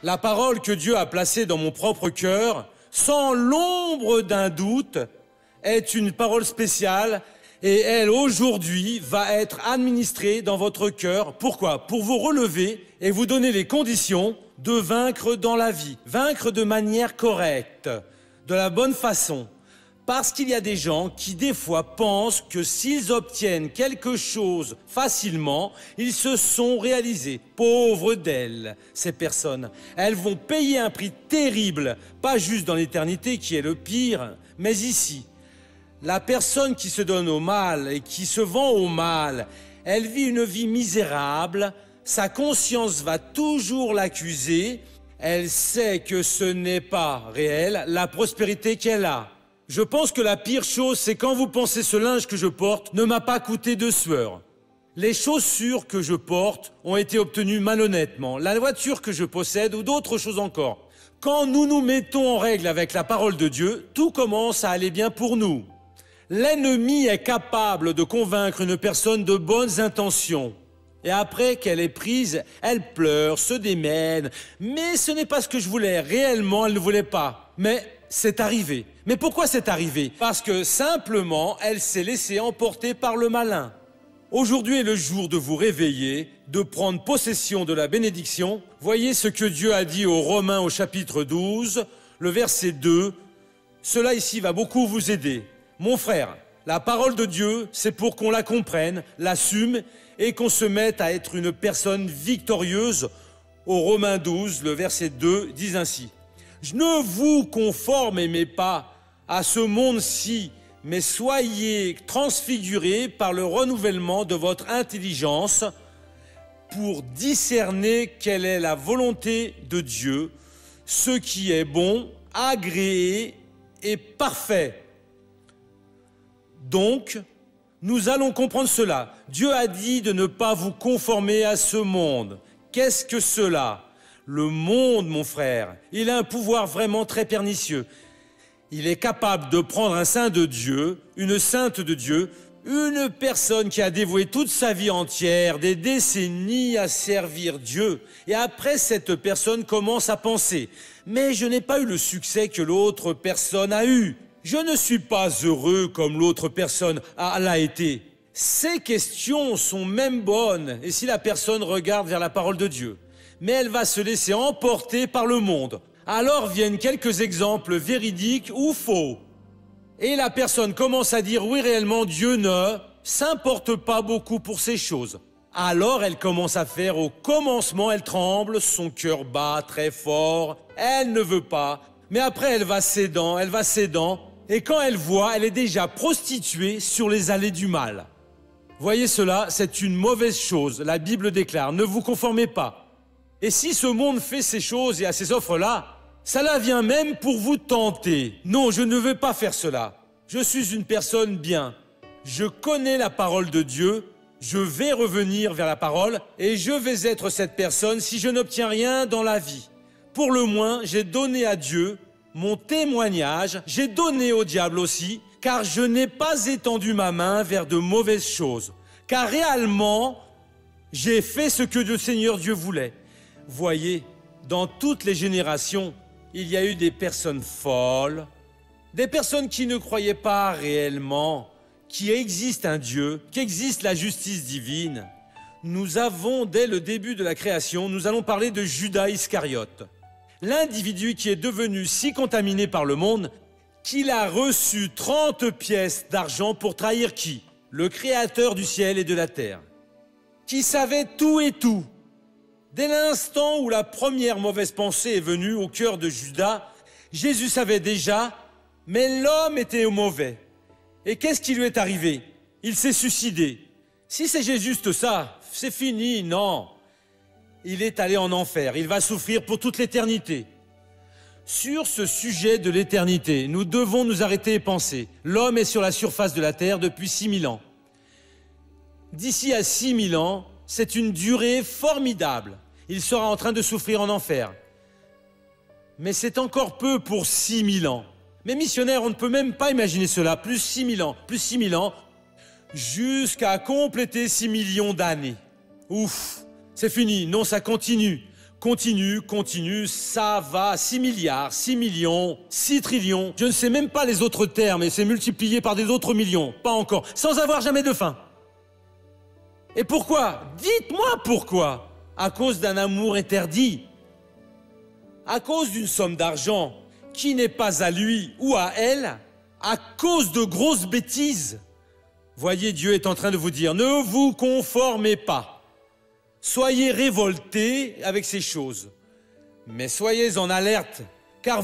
La parole que Dieu a placée dans mon propre cœur, sans l'ombre d'un doute, est une parole spéciale et elle, aujourd'hui, va être administrée dans votre cœur. Pourquoi? Pour vous relever et vous donner les conditions de vaincre dans la vie. Vaincre de manière correcte, de la bonne façon. Parce qu'il y a des gens qui, des fois, pensent que s'ils obtiennent quelque chose facilement, ils se sont réalisés. Pauvres d'elles, ces personnes. Elles vont payer un prix terrible, pas juste dans l'éternité qui est le pire, mais ici. La personne qui se donne au mal et qui se vend au mal, elle vit une vie misérable, sa conscience va toujours l'accuser, elle sait que ce n'est pas réel, la prospérité qu'elle a. Je pense que la pire chose, c'est quand vous pensez ce linge que je porte ne m'a pas coûté de sueur. Les chaussures que je porte ont été obtenues malhonnêtement, la voiture que je possède ou d'autres choses encore. Quand nous nous mettons en règle avec la parole de Dieu, tout commence à aller bien pour nous. L'ennemi est capable de convaincre une personne de bonnes intentions. Et après qu'elle est prise, elle pleure, se démène. Mais ce n'est pas ce que je voulais. Réellement, elle ne voulait pas. Mais c'est arrivé. Mais pourquoi c'est arrivé? Parce que simplement, elle s'est laissée emporter par le malin. Aujourd'hui est le jour de vous réveiller, de prendre possession de la bénédiction. Voyez ce que Dieu a dit aux Romains au chapitre 12, le verset 2. Cela ici va beaucoup vous aider. Mon frère, la parole de Dieu, c'est pour qu'on la comprenne, l'assume et qu'on se mette à être une personne victorieuse. Au Romains 12, le verset 2 dit ainsi. Ne vous conformez pas à ce monde-ci, mais soyez transfigurés par le renouvellement de votre intelligence pour discerner quelle est la volonté de Dieu, ce qui est bon, agréé et parfait. Donc, nous allons comprendre cela. Dieu a dit de ne pas vous conformer à ce monde. Qu'est-ce que cela? Le monde, mon frère, il a un pouvoir vraiment très pernicieux. Il est capable de prendre un saint de Dieu, une sainte de Dieu, une personne qui a dévoué toute sa vie entière, des décennies à servir Dieu. Et après, cette personne commence à penser « Mais je n'ai pas eu le succès que l'autre personne a eu. Je ne suis pas heureux comme l'autre personne l'a été. » Ces questions sont même bonnes, et si la personne regarde vers la parole de Dieu. Mais elle va se laisser emporter par le monde. Alors viennent quelques exemples véridiques ou faux. Et la personne commence à dire, oui, réellement, Dieu ne s'importe pas beaucoup pour ces choses. Alors elle commence à faire, au commencement, elle tremble, son cœur bat très fort, elle ne veut pas. Mais après, elle va cédant, et quand elle voit, elle est déjà prostituée sur les allées du mal. Voyez cela, c'est une mauvaise chose. La Bible déclare, ne vous conformez pas. Et si ce monde fait ces choses et a ces offres-là, cela vient même pour vous tenter. Non, je ne veux pas faire cela. Je suis une personne bien. Je connais la parole de Dieu. Je vais revenir vers la parole et je vais être cette personne si je n'obtiens rien dans la vie. Pour le moins, j'ai donné à Dieu mon témoignage. J'ai donné au diable aussi, car je n'ai pas étendu ma main vers de mauvaises choses. Car réellement, j'ai fait ce que le Seigneur Dieu voulait. Voyez, dans toutes les générations, il y a eu des personnes folles, des personnes qui ne croyaient pas réellement qu'il existe un Dieu, qu'existe la justice divine. Nous avons, dès le début de la création, nous allons parler de Judas Iscariote, l'individu qui est devenu si contaminé par le monde qu'il a reçu 30 pièces d'argent pour trahir qui? Le Créateur du ciel et de la terre, qui savait tout et tout. Dès l'instant où la première mauvaise pensée est venue au cœur de Judas, Jésus savait déjà, mais l'homme était mauvais. Et qu'est-ce qui lui est arrivé? Il s'est suicidé. Si c'est juste ça, c'est fini, non. Il est allé en enfer, il va souffrir pour toute l'éternité. Sur ce sujet de l'éternité, nous devons nous arrêter et penser. L'homme est sur la surface de la terre depuis 6000 ans. D'ici à 6000 ans, c'est une durée formidable. Il sera en train de souffrir en enfer. Mais c'est encore peu pour 6000 ans. Mais missionnaires, on ne peut même pas imaginer cela. Plus 6000 ans, jusqu'à compléter 6 millions d'années. Ouf, c'est fini. Non, ça continue. continue, ça va, 6 milliards, 6 millions, 6 trillions. Je ne sais même pas les autres termes et c'est multiplié par des autres millions, pas encore, sans avoir jamais de fin. Et pourquoi? Dites-moi pourquoi? À cause d'un amour interdit, à cause d'une somme d'argent qui n'est pas à lui ou à elle, à cause de grosses bêtises. Voyez, Dieu est en train de vous dire, ne vous conformez pas. Soyez révoltés avec ces choses, mais soyez en alerte, car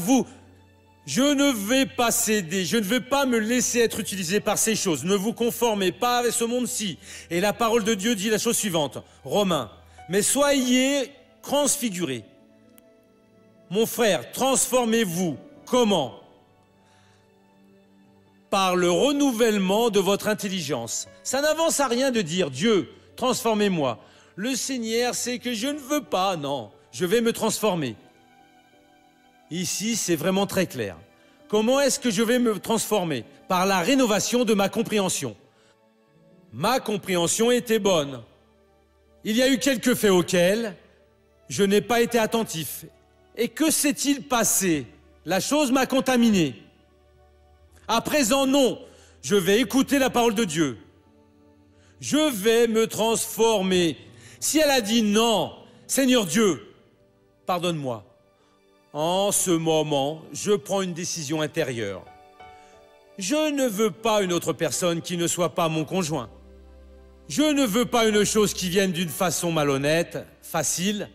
je ne vais pas céder, je ne vais pas me laisser être utilisé par ces choses. Ne vous conformez pas avec ce monde-ci. Et la parole de Dieu dit la chose suivante, Romains, mais soyez transfigurés. Mon frère, transformez-vous. Comment? Par le renouvellement de votre intelligence. Ça n'avance à rien de dire, Dieu, transformez-moi. Le Seigneur sait que je ne veux pas, non, je vais me transformer. Ici, c'est vraiment très clair. Comment est-ce que je vais me transformer? Par la rénovation de ma compréhension. Ma compréhension était bonne. Il y a eu quelques faits auxquels je n'ai pas été attentif. Et que s'est-il passé? La chose m'a contaminé. À présent, non, je vais écouter la parole de Dieu. Je vais me transformer. Si elle a dit non, Seigneur Dieu, pardonne-moi. En ce moment, je prends une décision intérieure. Je ne veux pas une autre personne qui ne soit pas mon conjoint. Je ne veux pas une chose qui vienne d'une façon malhonnête, facile.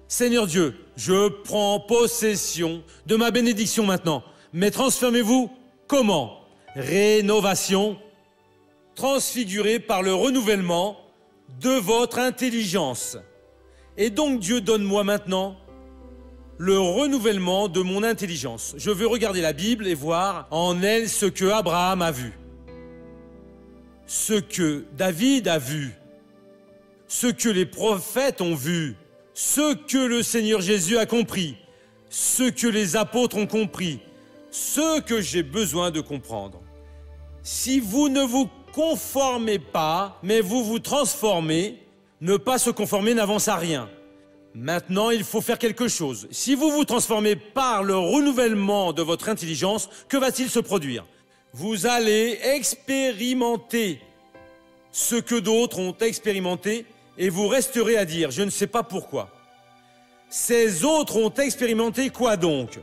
Seigneur Dieu, je prends possession de ma bénédiction maintenant. Mais transformez-vous comment? Rénovation, transfigurée par le renouvellement de votre intelligence. Et donc Dieu donne-moi maintenant le renouvellement de mon intelligence. Je veux regarder la Bible et voir en elle ce que Abraham a vu, ce que David a vu, ce que les prophètes ont vu, ce que le Seigneur Jésus a compris, ce que les apôtres ont compris, ce que j'ai besoin de comprendre. Si vous ne vous conformez pas, mais vous vous transformez, ne pas se conformer n'avance à rien. Maintenant, il faut faire quelque chose. Si vous vous transformez par le renouvellement de votre intelligence, que va-t-il se produire? Vous allez expérimenter ce que d'autres ont expérimenté et vous resterez à dire, je ne sais pas pourquoi. Ces autres ont expérimenté quoi donc?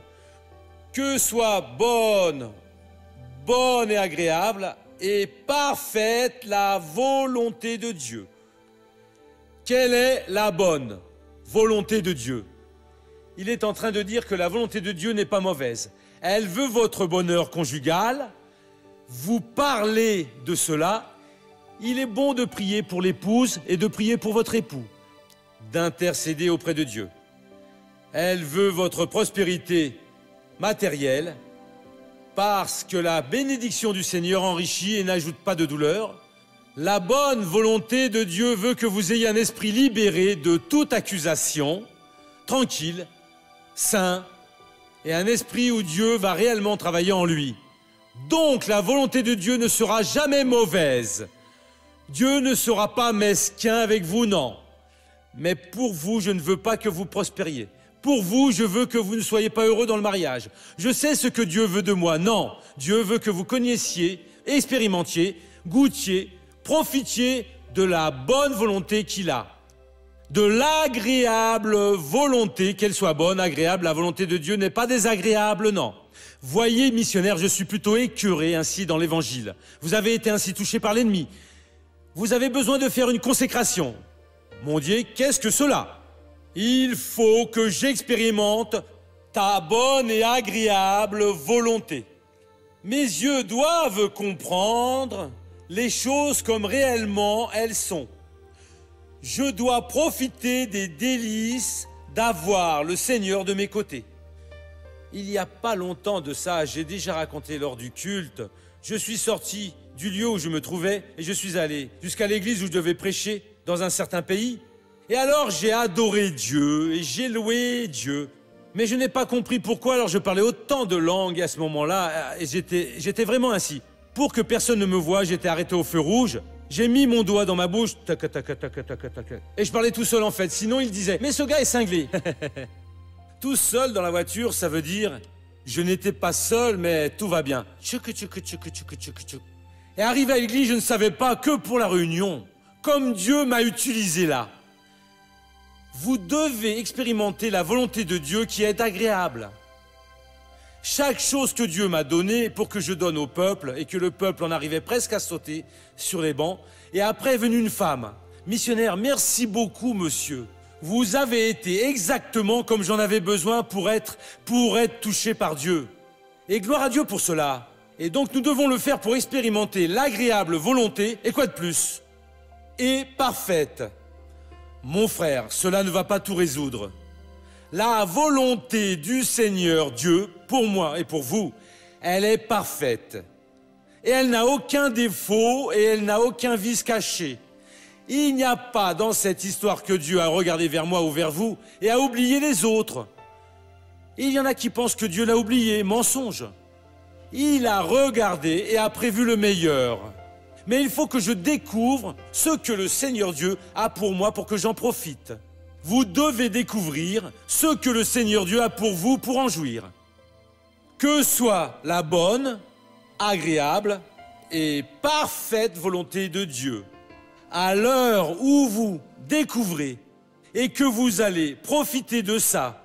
Que soit bonne et agréable et parfaite la volonté de Dieu. Quelle est la bonne volonté de Dieu? Il est en train de dire que la volonté de Dieu n'est pas mauvaise. Elle veut votre bonheur conjugal. Vous parlez de cela. Il est bon de prier pour l'épouse et de prier pour votre époux, d'intercéder auprès de Dieu. Elle veut votre prospérité matérielle parce que la bénédiction du Seigneur enrichit et n'ajoute pas de douleur. La bonne volonté de Dieu veut que vous ayez un esprit libéré de toute accusation, tranquille, saint, et un esprit où Dieu va réellement travailler en lui. Donc la volonté de Dieu ne sera jamais mauvaise. Dieu ne sera pas mesquin avec vous, non. Mais pour vous, je ne veux pas que vous prospériez. Pour vous, je veux que vous ne soyez pas heureux dans le mariage. Je sais ce que Dieu veut de moi. Non, Dieu veut que vous connaissiez, expérimentiez, goûtiez, profitiez de la bonne volonté qu'il a. De l'agréable volonté, qu'elle soit bonne, agréable. La volonté de Dieu n'est pas désagréable, non. Voyez, missionnaire, je suis plutôt écœuré ainsi dans l'Évangile. Vous avez été ainsi touché par l'ennemi. Vous avez besoin de faire une consécration. Mon Dieu, qu'est-ce que cela? Il faut que j'expérimente ta bonne et agréable volonté. Mes yeux doivent comprendre les choses comme réellement elles sont. Je dois profiter des délices d'avoir le Seigneur de mes côtés. Il n'y a pas longtemps de ça, j'ai déjà raconté lors du culte, je suis sorti du lieu où je me trouvais et je suis allé jusqu'à l'église où je devais prêcher dans un certain pays. Et alors j'ai adoré Dieu et j'ai loué Dieu. Mais je n'ai pas compris pourquoi alors je parlais autant de langues à ce moment-là. Et j'étais vraiment ainsi. Pour que personne ne me voie, j'étais arrêté au feu rouge. J'ai mis mon doigt dans ma bouche, tac, tac, tac, tac, tac, tac, tac. Et je parlais tout seul en fait, sinon il disait « Mais ce gars est cinglé !» Tout seul dans la voiture, ça veut dire « Je n'étais pas seul, mais tout va bien. » Et arrivé à l'église, je ne savais pas que pour la réunion, comme Dieu m'a utilisé là. Vous devez expérimenter la volonté de Dieu qui est agréable. Chaque chose que Dieu m'a donnée pour que je donne au peuple, et que le peuple en arrivait presque à sauter sur les bancs, et après est venue une femme. Missionnaire, merci beaucoup, monsieur. Vous avez été exactement comme j'en avais besoin pour être touché par Dieu. Et gloire à Dieu pour cela. Et donc nous devons le faire pour expérimenter l'agréable volonté, et quoi de plus? Et parfaite. Mon frère, cela ne va pas tout résoudre. La volonté du Seigneur Dieu, pour moi et pour vous, elle est parfaite. Et elle n'a aucun défaut et elle n'a aucun vice caché. Il n'y a pas dans cette histoire que Dieu a regardé vers moi ou vers vous et a oublié les autres. Il y en a qui pensent que Dieu l'a oublié, mensonge. Il a regardé et a prévu le meilleur. Mais il faut que je découvre ce que le Seigneur Dieu a pour moi pour que j'en profite. Vous devez découvrir ce que le Seigneur Dieu a pour vous pour en jouir. Que soit la bonne, agréable et parfaite volonté de Dieu. À l'heure où vous découvrez et que vous allez profiter de ça,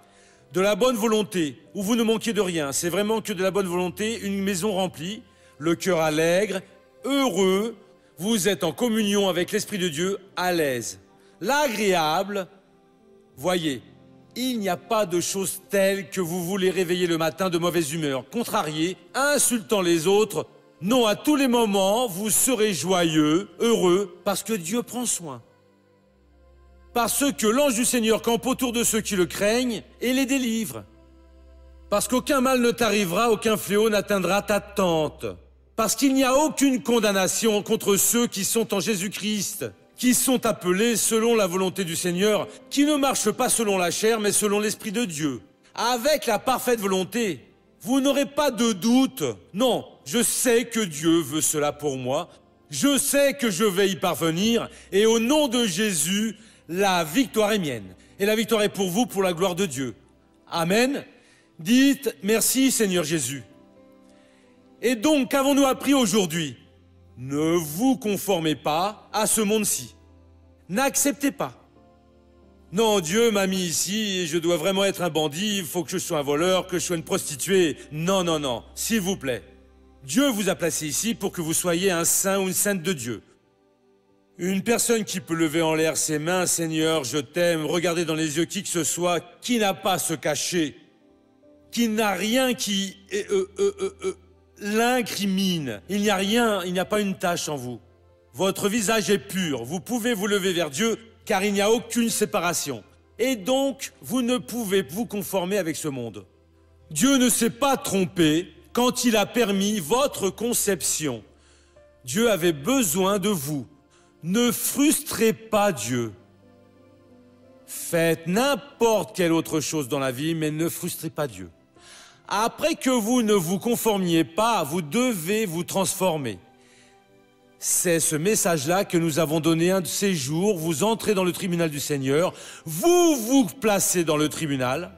de la bonne volonté, où vous ne manquez de rien, c'est vraiment que de la bonne volonté, une maison remplie, le cœur allègre, heureux, vous êtes en communion avec l'Esprit de Dieu, à l'aise. L'agréable, voyez, il n'y a pas de chose telle que vous voulez réveiller le matin de mauvaise humeur, contrarié, insultant les autres. Non, à tous les moments, vous serez joyeux, heureux, parce que Dieu prend soin. Parce que l'ange du Seigneur campe autour de ceux qui le craignent et les délivre. Parce qu'aucun mal ne t'arrivera, aucun fléau n'atteindra ta tente. Parce qu'il n'y a aucune condamnation contre ceux qui sont en Jésus-Christ, qui sont appelés selon la volonté du Seigneur, qui ne marchent pas selon la chair, mais selon l'Esprit de Dieu. Avec la parfaite volonté, vous n'aurez pas de doute. Non, je sais que Dieu veut cela pour moi. Je sais que je vais y parvenir. Et au nom de Jésus, la victoire est mienne. Et la victoire est pour vous, pour la gloire de Dieu. Amen. Dites merci Seigneur Jésus. Et donc, qu'avons-nous appris aujourd'hui? Ne vous conformez pas à ce monde-ci. N'acceptez pas. Non, Dieu m'a mis ici et je dois vraiment être un bandit, il faut que je sois un voleur, que je sois une prostituée. Non, non, non, s'il vous plaît. Dieu vous a placé ici pour que vous soyez un saint ou une sainte de Dieu. Une personne qui peut lever en l'air ses mains, Seigneur, je t'aime, regarder dans les yeux qui que ce soit, qui n'a pas à se cacher, qui n'a rien qui l'incrimine. Il n'y a rien, il n'y a pas une tache en vous. Votre visage est pur, vous pouvez vous lever vers Dieu, car il n'y a aucune séparation. Et donc, vous ne pouvez vous conformer avec ce monde. Dieu ne s'est pas trompé quand il a permis votre conception. Dieu avait besoin de vous. Ne frustrez pas Dieu. Faites n'importe quelle autre chose dans la vie, mais ne frustrez pas Dieu. Après que vous ne vous conformiez pas, vous devez vous transformer. C'est ce message-là que nous avons donné un de ces jours. Vous entrez dans le tribunal du Seigneur, vous vous placez dans le tribunal,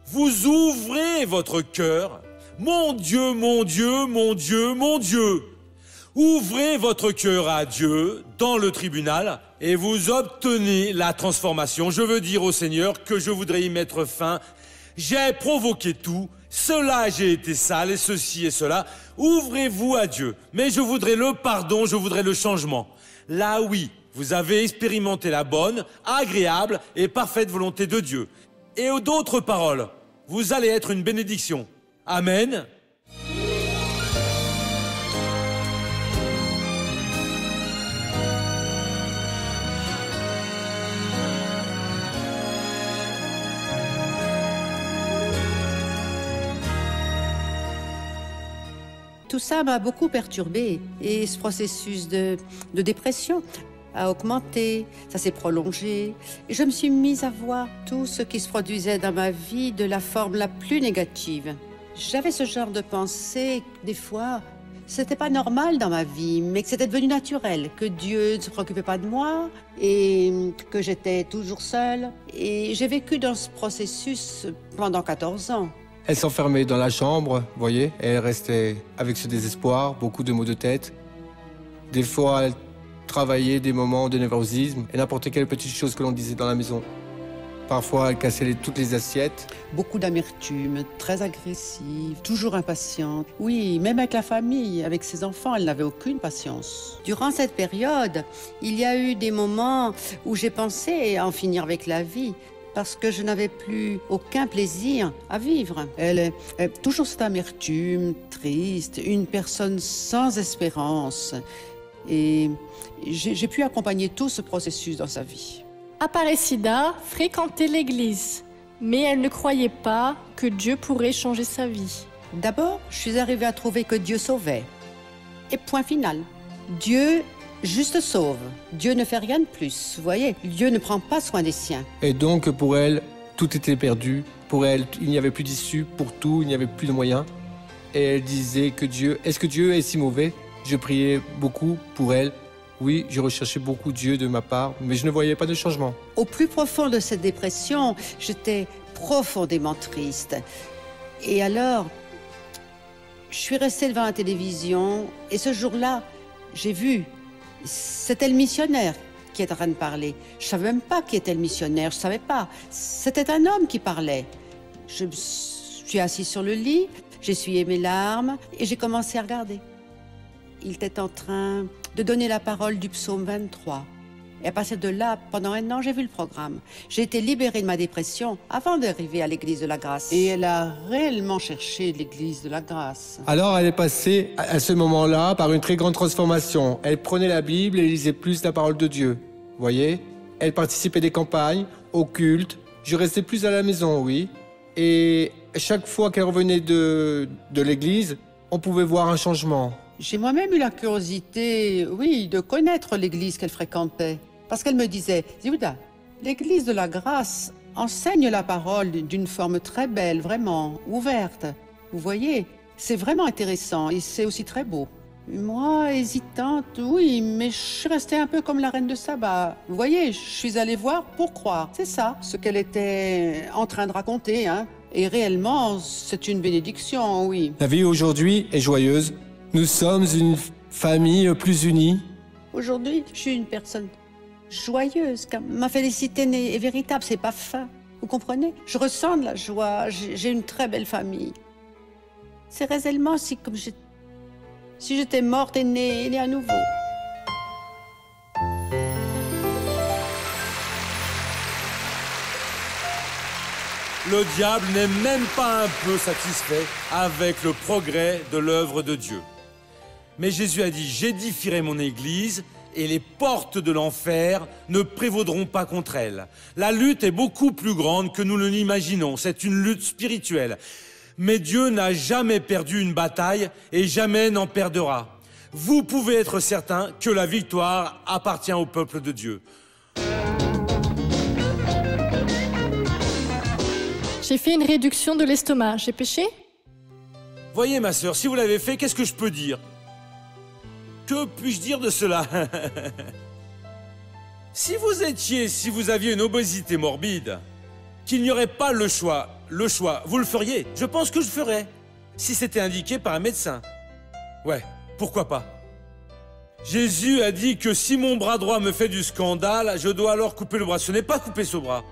vous ouvrez votre cœur. Mon Dieu, mon Dieu, mon Dieu, mon Dieu. Ouvrez votre cœur à Dieu dans le tribunal et vous obtenez la transformation. Je veux dire au Seigneur que je voudrais y mettre fin. J'ai provoqué tout, cela j'ai été sale et ceci et cela. Ouvrez-vous à Dieu. Mais je voudrais le pardon, je voudrais le changement. Là oui, vous avez expérimenté la bonne, agréable et parfaite volonté de Dieu. Et d'autres paroles, vous allez être une bénédiction. Amen. Tout ça m'a beaucoup perturbée et ce processus de dépression a augmenté, ça s'est prolongé. Et je me suis mise à voir tout ce qui se produisait dans ma vie de la forme la plus négative. J'avais ce genre de pensée, des fois, c'était pas normal dans ma vie, mais que c'était devenu naturel, que Dieu ne se préoccupait pas de moi et que j'étais toujours seule. Et j'ai vécu dans ce processus pendant 14 ans. Elle s'enfermait dans la chambre, vous voyez, et elle restait avec ce désespoir, beaucoup de maux de tête. Des fois, elle travaillait des moments de névrosisme et n'importe quelle petite chose que l'on disait dans la maison. Parfois, elle cassait toutes les assiettes. Beaucoup d'amertume, très agressive, toujours impatiente. Oui, même avec la famille, avec ses enfants, elle n'avait aucune patience. Durant cette période, il y a eu des moments où j'ai pensé en finir avec la vie, parce que je n'avais plus aucun plaisir à vivre. Elle toujours cette amertume, triste, une personne sans espérance. Et j'ai pu accompagner tout ce processus dans sa vie. Aparecida fréquentait l'église, mais elle ne croyait pas que Dieu pourrait changer sa vie. D'abord, je suis arrivée à trouver que Dieu sauvait. Et point final. Dieu juste sauve. Dieu ne fait rien de plus, vous voyez. Dieu ne prend pas soin des siens. Et donc, pour elle, tout était perdu. Pour elle, il n'y avait plus d'issue. Pour tout, il n'y avait plus de moyens. Et elle disait que Dieu... Est-ce que Dieu est si mauvais? Je priais beaucoup pour elle. Oui, je recherchais beaucoup Dieu de ma part, mais je ne voyais pas de changement. Au plus profond de cette dépression, j'étais profondément triste. Et alors, je suis restée devant la télévision et ce jour-là, j'ai vu, c'était le missionnaire qui était en train de parler. Je ne savais même pas qui était le missionnaire, je ne savais pas. C'était un homme qui parlait. Je suis assise sur le lit, j'ai essuyé mes larmes et j'ai commencé à regarder. Il était en train de donner la parole du psaume 23. Et à partir de là, pendant 1 an, j'ai vu le programme. J'ai été libérée de ma dépression avant d'arriver à l'église de la Grâce. Et elle a réellement cherché l'église de la Grâce. Alors elle est passée à ce moment-là par une très grande transformation. Elle prenait la Bible et lisait plus la parole de Dieu. Vous voyez? Elle participait des campagnes, au culte. Je restais plus à la maison, oui. Et chaque fois qu'elle revenait de l'église, on pouvait voir un changement. J'ai moi-même eu la curiosité, oui, de connaître l'église qu'elle fréquentait. Parce qu'elle me disait, Zéouda, l'église de la Grâce enseigne la parole d'une forme très belle, vraiment, ouverte. Vous voyez, c'est vraiment intéressant et c'est aussi très beau. Moi, hésitante, oui, mais je suis restée un peu comme la reine de Saba. Vous voyez, je suis allée voir pour croire. C'est ça, ce qu'elle était en train de raconter, hein. Et réellement, c'est une bénédiction, oui. La vie aujourd'hui est joyeuse. Nous sommes une famille plus unie. Aujourd'hui, je suis une personne joyeuse. Ma félicité est véritable, c'est pas fin. Vous comprenez? Je ressens de la joie, j'ai une très belle famille. C'est réellement si j'étais morte et née à nouveau. Le diable n'est même pas un peu satisfait avec le progrès de l'œuvre de Dieu. Mais Jésus a dit, j'édifierai mon église et les portes de l'enfer ne prévaudront pas contre elle. La lutte est beaucoup plus grande que nous ne l'imaginons. C'est une lutte spirituelle. Mais Dieu n'a jamais perdu une bataille et jamais n'en perdra. Vous pouvez être certain que la victoire appartient au peuple de Dieu. J'ai fait une réduction de l'estomac. J'ai péché? Voyez ma sœur, si vous l'avez fait, qu'est-ce que je peux dire? Que puis-je dire de cela? Si vous aviez une obésité morbide, qu'il n'y aurait pas le choix, vous le feriez? Je pense que je ferais, si c'était indiqué par un médecin. Ouais, pourquoi pas? Jésus a dit que si mon bras droit me fait du scandale, je dois alors couper le bras. Ce n'est pas couper ce bras.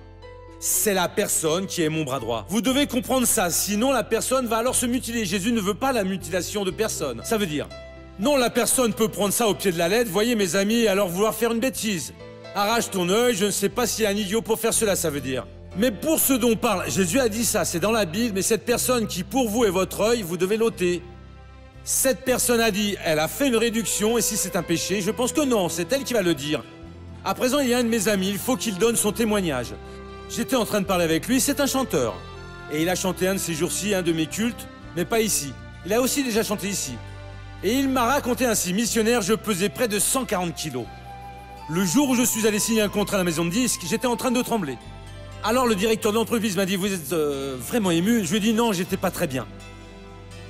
C'est la personne qui est mon bras droit. Vous devez comprendre ça, sinon la personne va alors se mutiler. Jésus ne veut pas la mutilation de personne. Ça veut dire, non, la personne peut prendre ça au pied de la lettre, voyez mes amis, et alors vouloir faire une bêtise. Arrache ton œil, je ne sais pas s'il y a un idiot pour faire cela, ça veut dire. Mais pour ce dont parle, Jésus a dit ça, c'est dans la Bible, mais cette personne qui pour vous est votre œil, vous devez l'ôter. Cette personne a dit, elle a fait une réduction, et si c'est un péché, je pense que non, c'est elle qui va le dire. À présent, il y a un de mes amis, il faut qu'il donne son témoignage. J'étais en train de parler avec lui, c'est un chanteur. Et il a chanté un de ces jours-ci, un de mes cultes, mais pas ici. Il a aussi déjà chanté ici. Et il m'a raconté ainsi, missionnaire, je pesais près de 140 kilos. Le jour où je suis allé signer un contrat à la maison de disques, j'étais en train de trembler. Alors le directeur de l'entreprise m'a dit, vous êtes vraiment ému? Je lui ai dit non, j'étais pas très bien.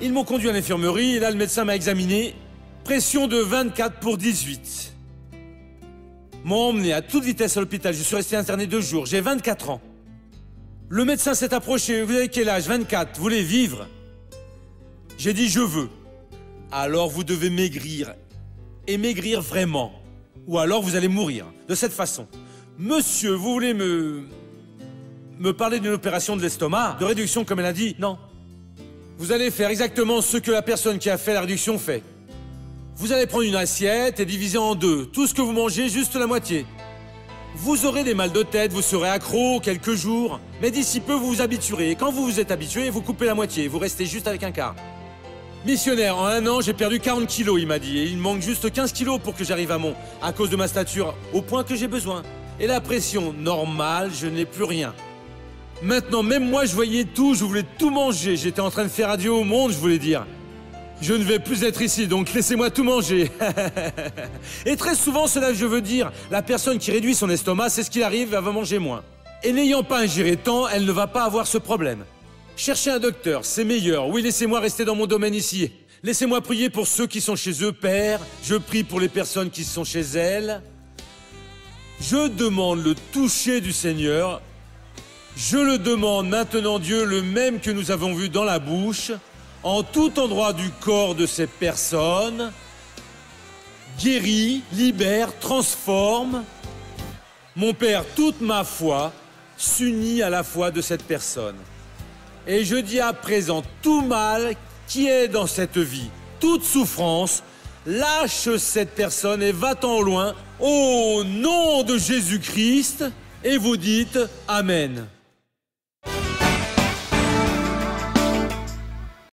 Ils m'ont conduit à l'infirmerie et là, le médecin m'a examiné. Pression de 24/18. M'ont emmené à toute vitesse à l'hôpital. Je suis resté interné 2 jours. J'ai 24 ans. Le médecin s'est approché. Vous avez quel âge? 24. Vous voulez vivre? J'ai dit je veux. Alors vous devez maigrir. Et maigrir vraiment. Ou alors vous allez mourir. De cette façon. Monsieur, vous voulez me parler d'une opération de l'estomac? De réduction comme elle a dit? Non. Vous allez faire exactement ce que la personne qui a fait la réduction fait. Vous allez prendre une assiette et diviser en 2. Tout ce que vous mangez, juste la moitié. Vous aurez des mal de tête, vous serez accro quelques jours, mais d'ici peu, vous vous habituerez. Et quand vous vous êtes habitué, vous coupez la moitié, vous restez juste avec un quart. Missionnaire, en 1 an, j'ai perdu 40 kilos, il m'a dit. Et il me manque juste 15 kilos pour que j'arrive à cause de ma stature, au point que j'ai besoin. Et la pression normale, je n'ai plus rien. Maintenant, même moi, je voyais tout, je voulais tout manger. J'étais en train de faire adieu au monde, je voulais dire. Je ne vais plus être ici, donc laissez-moi tout manger. Et très souvent, cela je veux dire, la personne qui réduit son estomac, c'est ce qu'il arrive, elle va manger moins. Et n'ayant pas ingéré tant, elle ne va pas avoir ce problème. Cherchez un docteur, c'est meilleur. Oui, laissez-moi rester dans mon domaine ici. Laissez-moi prier pour ceux qui sont chez eux, Père. Je prie pour les personnes qui sont chez elles. Je demande le toucher du Seigneur. Je le demande maintenant, Dieu, le même que nous avons vu dans la bouche, en tout endroit du corps de ces personnes, guérit, libère, transforme. Mon Père, toute ma foi s'unit à la foi de cette personne. Et je dis à présent, tout mal qui est dans cette vie, toute souffrance, lâche cette personne et va-t'en au loin, au nom de Jésus-Christ, et vous dites Amen.